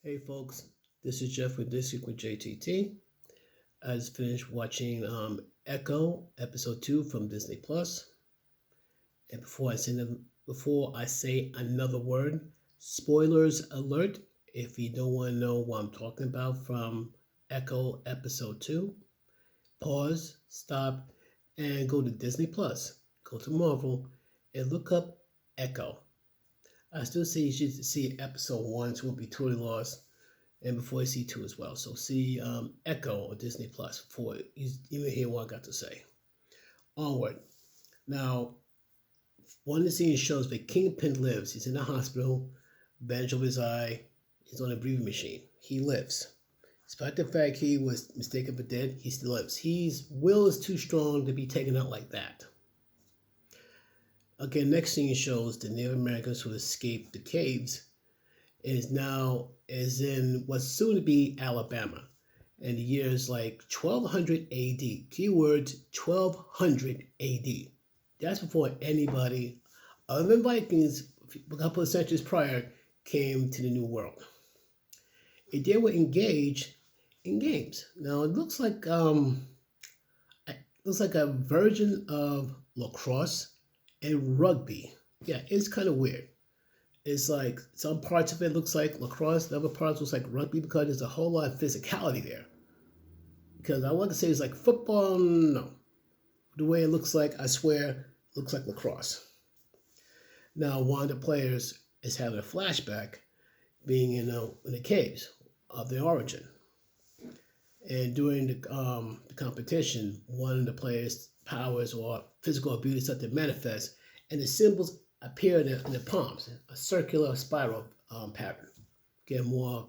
Hey folks, this is Jeff with This Week with JTT. I just finished watching Echo episode 2 from Disney Plus. And before I say another word, spoilers alert. If you don't want to know what I'm talking about from Echo episode 2, pause, stop, and go to Disney Plus. Go to Marvel and look up Echo. I still say you should see episode 1, so you won't be totally lost and before you see two as well. So see Echo on Disney Plus before you even hear what I got to say. Onward. Now, one of the scenes shows where Kingpin lives. He's in the hospital, bandage over his eye. He's on a breathing machine. He lives. Despite the fact he was mistaken for dead, he still lives. His will is too strong to be taken out like that. Again, next scene shows the Native Americans who escaped the caves is in what's soon to be Alabama. And the year is like 1200 AD. Keyword 1200 AD. That's before anybody other than Vikings a couple of centuries prior came to the New World. And they were engaged in games. Now it looks like a version of lacrosse and rugby. Yeah, it's kind of weird. It's like some parts of it looks like lacrosse, the other parts looks like rugby because there's a whole lot of physicality there. Because I want to say it's like football, no. The way it looks like, I swear, looks like lacrosse. Now, one of the players is having a flashback being in the caves of the origin. And during the competition, one of the players' powers or physical abilities start to manifest, and the symbols appear in the palms, a circular spiral pattern. Get more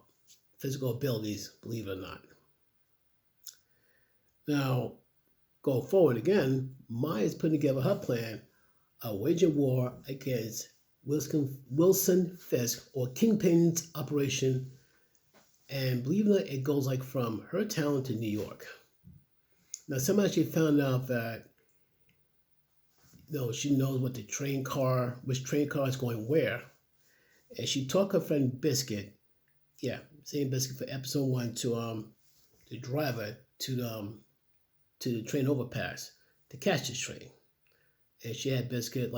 physical abilities, believe it or not. Now, go forward again, Maya's putting together her plan of waging war against Wilson Fisk, or Kingpin's operation, and believe it or not, it goes like from her town to New York. Now, somehow she found out that she knows which train car is going where. And she took her friend Biscuit, yeah, same Biscuit for episode 1, to drive her to the train overpass to catch this train. And she had Biscuit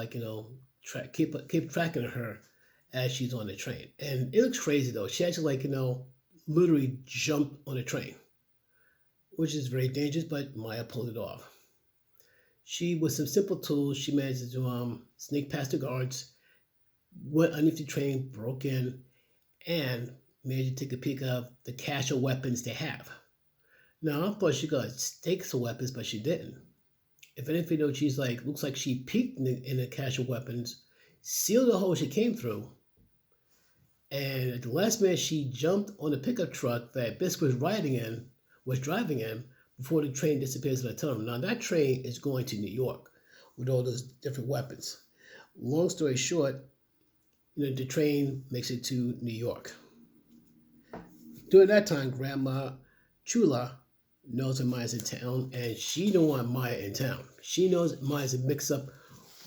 keep tracking her as she's on the train. And it looks crazy though. She actually literally jumped on the train, which is very dangerous, but Maya pulled it off. She, with some simple tools, she managed to sneak past the guards, went underneath the train, broke in, and managed to take a peek of the cache of weapons they have. Now, I thought she got stakes of weapons, but she didn't. If anything, she's looks like she peeked in the cache of weapons, sealed the hole she came through, and at the last minute, she jumped on the pickup truck that Biscuit was driving in, before the train disappears in the tunnel. Now, that train is going to New York with all those different weapons. Long story short, the train makes it to New York. During that time, Grandma Chula knows that Maya's in town, and she don't want Maya in town. She knows Maya's a mix-up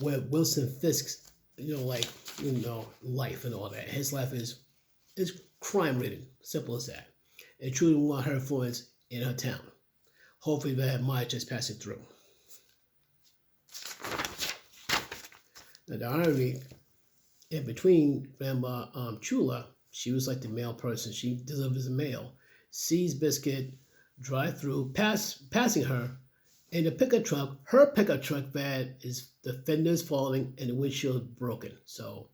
with Wilson Fisk's, life and all that. His life is crime-ridden, simple as that. And Chula don't want her influence in her town. Hopefully that Maya just pass it through. Now the irony in between Grandma Chula, she was like the mail person. She delivers the mail, sees Biscuit drive through, passing her in a pickup truck. Her pickup truck that is the fenders falling and the windshield broken. So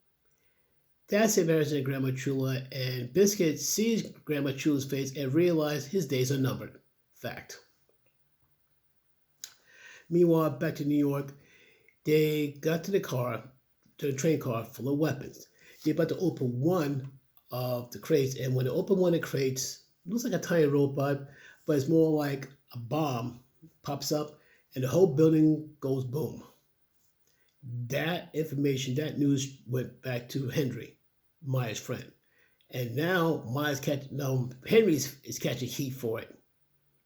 that's embarrassing to Grandma Chula, and Biscuit sees Grandma Chula's face and realizes his days are numbered. Fact. Meanwhile, back to New York, they got to the train car full of weapons. They're about to open one of the crates, and when they open one of the crates, it looks like a tiny robot, but it's more like a bomb pops up, and the whole building goes boom. That information, that news went back to Henry, Maya's friend. And now Henry is catching heat for it.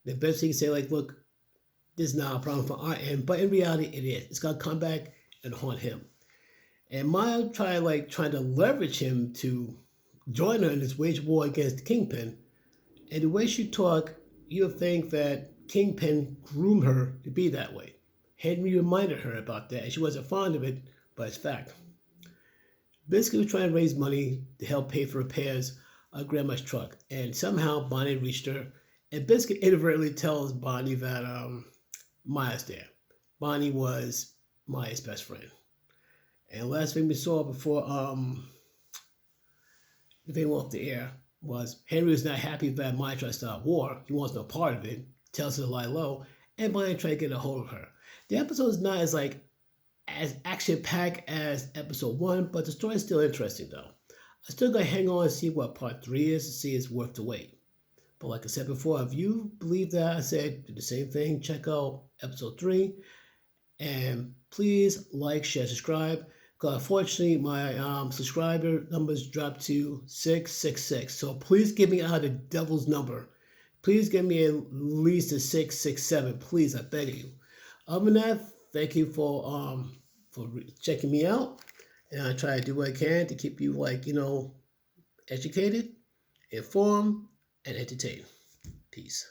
The best thing to say, look, this is not a problem for our end, but in reality, it is. It's gonna come back and haunt him. And Maya trying to leverage him to join her in this wage war against the Kingpin. And the way she talked, you'll think that Kingpin groomed her to be that way. Henry reminded her about that, and she wasn't fond of it, but it's fact. Biscuit was trying to raise money to help pay for repairs on Grandma's truck, and somehow Bonnie reached her, and Biscuit inadvertently tells Bonnie that Maya's there. Bonnie was Maya's best friend. And last thing we saw before they went off the air was Henry was not happy that Maya tried to start war. He wants no part of it. Tells her to lie low, and Bonnie tried to get a hold of her. The episode is not as action packed as episode one, but the story is still interesting though. I still gotta hang on and see what part three is to see it's worth the wait. But like I said before, if you believe that I said do the same thing, check out episode three. And please like, share, subscribe. Because unfortunately, my subscriber numbers dropped to 666. So please give me out the devil's number. Please give me at least a 667. Please, I beg you. Other than that, thank you for checking me out. And I try to do what I can to keep you educated, informed, and entertained. Peace.